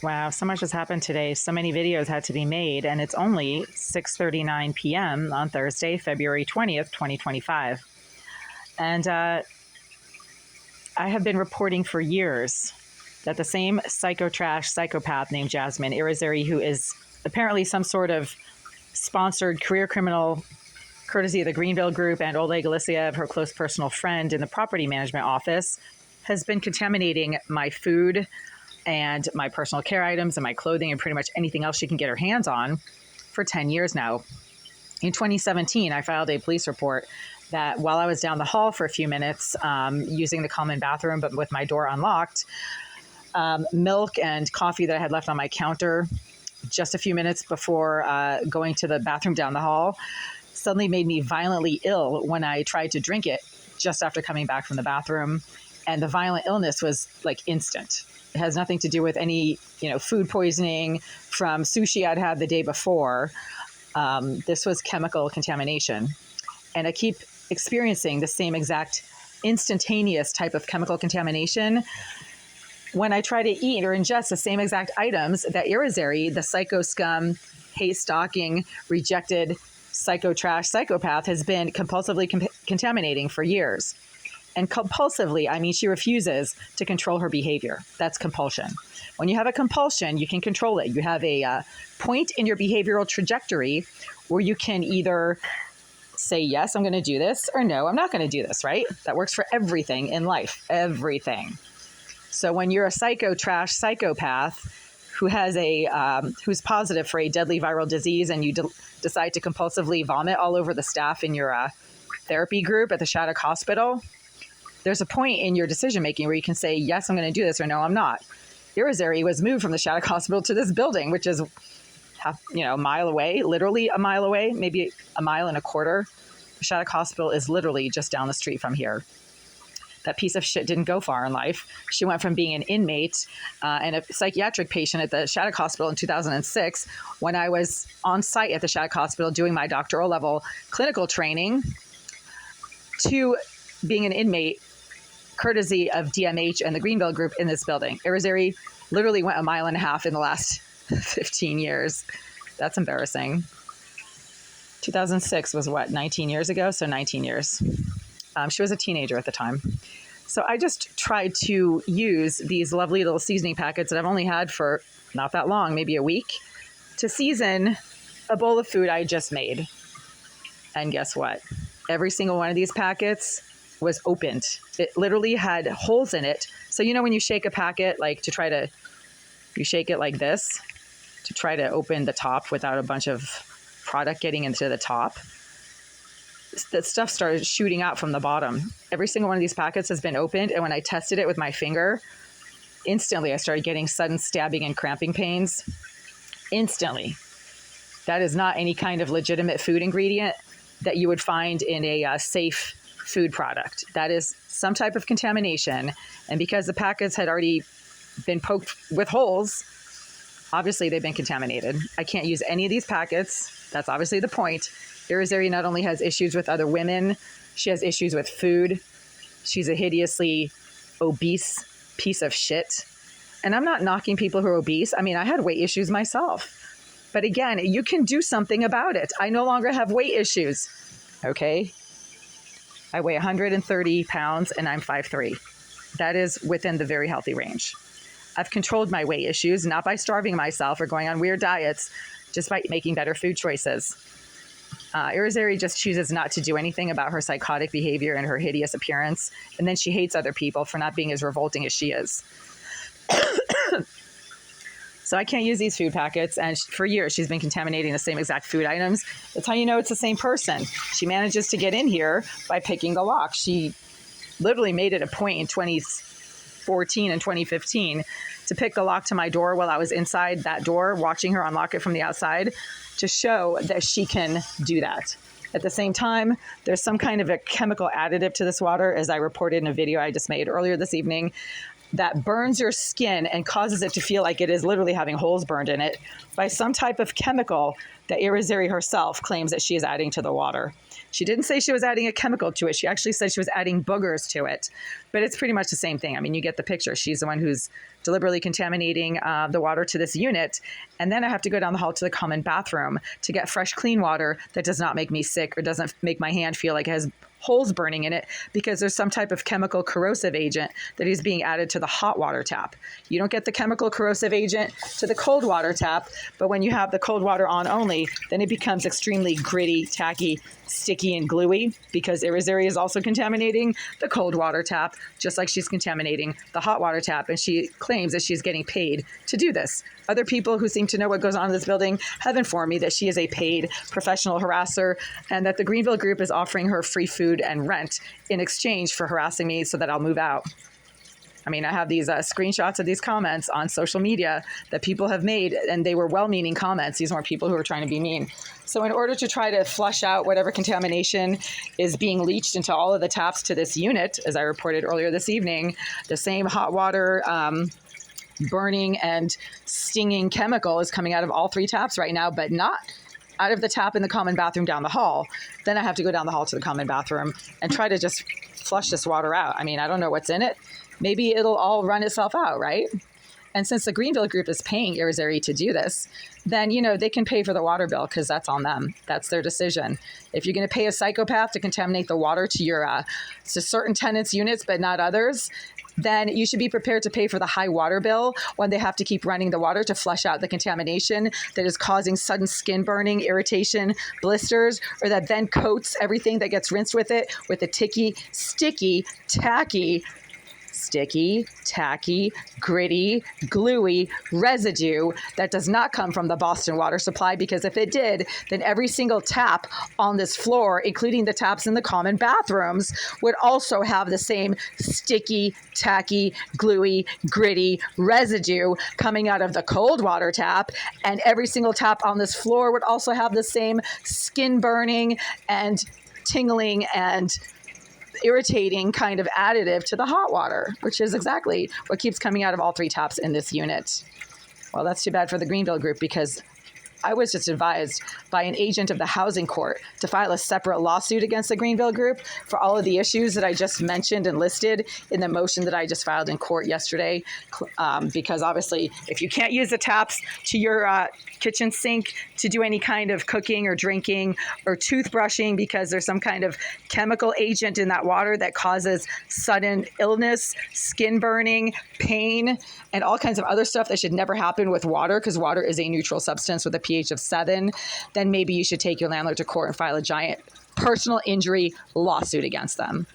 Wow, so much has happened today. So many videos had to be made, and it's only 6:39 p.m. on Thursday, February 20th, 2025. And I have been reporting for years that the same psycho-trash psychopath named Jasmine Irizarry, who is apparently some sort of sponsored career criminal courtesy of the Greenville Group and Oleg Alexiev, her close personal friend in the property management office, has been contaminating my food and my personal care items and my clothing and pretty much anything else she can get her hands on for 10 years now. In 2017, I filed a police report that while I was down the hall for a few minutes using the common bathroom, but with my door unlocked, milk and coffee that I had left on my counter just a few minutes before going to the bathroom down the hall suddenly made me violently ill when I tried to drink it just after coming back from the bathroom. And the violent illness was like instant. It has nothing to do with any, food poisoning from sushi I'd had the day before. This was chemical contamination. And I keep experiencing the same exact instantaneous type of chemical contamination when I try to eat or ingest the same exact items that Irizarry, the psycho scum, hate stalking, rejected psycho trash psychopath, has been compulsively contaminating for years. And compulsively, I mean she refuses to control her behavior. That's compulsion. When you have a compulsion, you can control it. You have a point in your behavioral trajectory where you can either say, yes, I'm going to do this, or no, I'm not going to do this, right? That works for everything in life, everything. So when you're a psycho trash psychopath who has who's positive for a deadly viral disease and you decide to compulsively vomit all over the staff in your therapy group at the Shattuck Hospital, there's a point in your decision making where you can say, yes, I'm going to do this, or no, I'm not. Irizarry was moved from the Shattuck Hospital to this building, which is a mile away, literally a mile away, maybe a mile and a quarter. The Shattuck Hospital is literally just down the street from here. That piece of shit didn't go far in life. She went from being an inmate and a psychiatric patient at the Shattuck Hospital in 2006, when I was on site at the Shattuck Hospital doing my doctoral level clinical training, to being an inmate courtesy of DMH and the Greenville Group in this building. Irizarry literally went a mile and a half in the last 15 years. That's embarrassing. 2006 was 19 years ago? So 19 years. She was a teenager at the time. So I just tried to use these lovely little seasoning packets that I've only had for not that long, maybe a week, to season a bowl of food I just made. And guess what? Every single one of these packets was opened. It literally had holes in it. So when you shake a packet, you shake it like this to try to open the top without a bunch of product getting into the top. That stuff started shooting out from the bottom. Every single one of these packets has been opened, and when I tested it with my finger, instantly I started getting sudden stabbing and cramping pains. Instantly. That is not any kind of legitimate food ingredient that you would find in a safe food product. That is some type of contamination. And because the packets had already been poked with holes, obviously they've been contaminated. I can't use any of these packets. That's obviously the point. Irizarry not only has issues with other women, she has issues with food. She's a hideously obese piece of shit. And I'm not knocking people who are obese. I mean, I had weight issues myself. But again, you can do something about it. I no longer have weight issues. Okay? I weigh 130 pounds and I'm 5'3". That is within the very healthy range. I've controlled my weight issues, not by starving myself or going on weird diets, just by making better food choices. Irizarry just chooses not to do anything about her psychotic behavior and her hideous appearance, and then she hates other people for not being as revolting as she is. So I can't use these food packets, and for years she's been contaminating the same exact food items. That's how you know it's the same person. She manages to get in here by picking the lock. She literally made it a point in 2014 and 2015 to pick the lock to my door while I was inside that door, watching her unlock it from the outside, to show that she can do that. At the same time, there's some kind of a chemical additive to this water, as I reported in a video I just made earlier this evening, that burns your skin and causes it to feel like it is literally having holes burned in it by some type of chemical that Irizarry herself claims that she is adding to the water. She didn't say she was adding a chemical to it. She actually said she was adding boogers to it. But it's pretty much the same thing. I mean, you get the picture. She's the one who's deliberately contaminating the water to this unit. And then I have to go down the hall to the common bathroom to get fresh, clean water that does not make me sick or doesn't make my hand feel like it has holes burning in it because there's some type of chemical corrosive agent that is being added to the hot water tap. You don't get the chemical corrosive agent to the cold water tap, but when you have the cold water on only, then it becomes extremely gritty, tacky, sticky, and gluey because Irizarry is also contaminating the cold water tap, just like she's contaminating the hot water tap. And she claims that she's getting paid to do this. Other people who seem to know what goes on in this building have informed me that she is a paid professional harasser and that the Greenville Group is offering her free food and rent in exchange for harassing me so that I'll move out. I mean, I have these screenshots of these comments on social media that people have made, and they were well-meaning comments. These weren't people who were trying to be mean. So in order to try to flush out whatever contamination is being leached into all of the taps to this unit, as I reported earlier this evening, the same hot water burning and stinging chemical is coming out of all 3 taps right now, but not out of the tap in the common bathroom down the hall. Then I have to go down the hall to the common bathroom and try to just flush this water out. I mean, I don't know what's in it. Maybe it'll all run itself out, right? And since the Greenville Group is paying Irizarry to do this, then, you know, they can pay for the water bill because that's on them. That's their decision. If you're going to pay a psychopath to contaminate the water to your to certain tenants' units, but not others, then you should be prepared to pay for the high water bill when they have to keep running the water to flush out the contamination that is causing sudden skin burning, irritation, blisters, or that then coats everything that gets rinsed with it with a sticky, tacky, gritty, gluey residue that does not come from the Boston water supply, because if it did, then every single tap on this floor, including the taps in the common bathrooms, would also have the same sticky, tacky, gluey, gritty residue coming out of the cold water tap. And every single tap on this floor would also have the same skin burning and tingling and irritating kind of additive to the hot water, which is exactly what keeps coming out of all 3 taps in this unit. Well, that's too bad for the Greenville Group, because I was just advised by an agent of the housing court to file a separate lawsuit against the Greenville Group for all of the issues that I just mentioned and listed in the motion that I just filed in court yesterday. Because obviously, if you can't use the taps to your kitchen sink to do any kind of cooking or drinking or toothbrushing because there's some kind of chemical agent in that water that causes sudden illness, skin burning, pain, and all kinds of other stuff that should never happen with water, because water is a neutral substance with a pH of 7, then maybe you should take your landlord to court and file a giant personal injury lawsuit against them.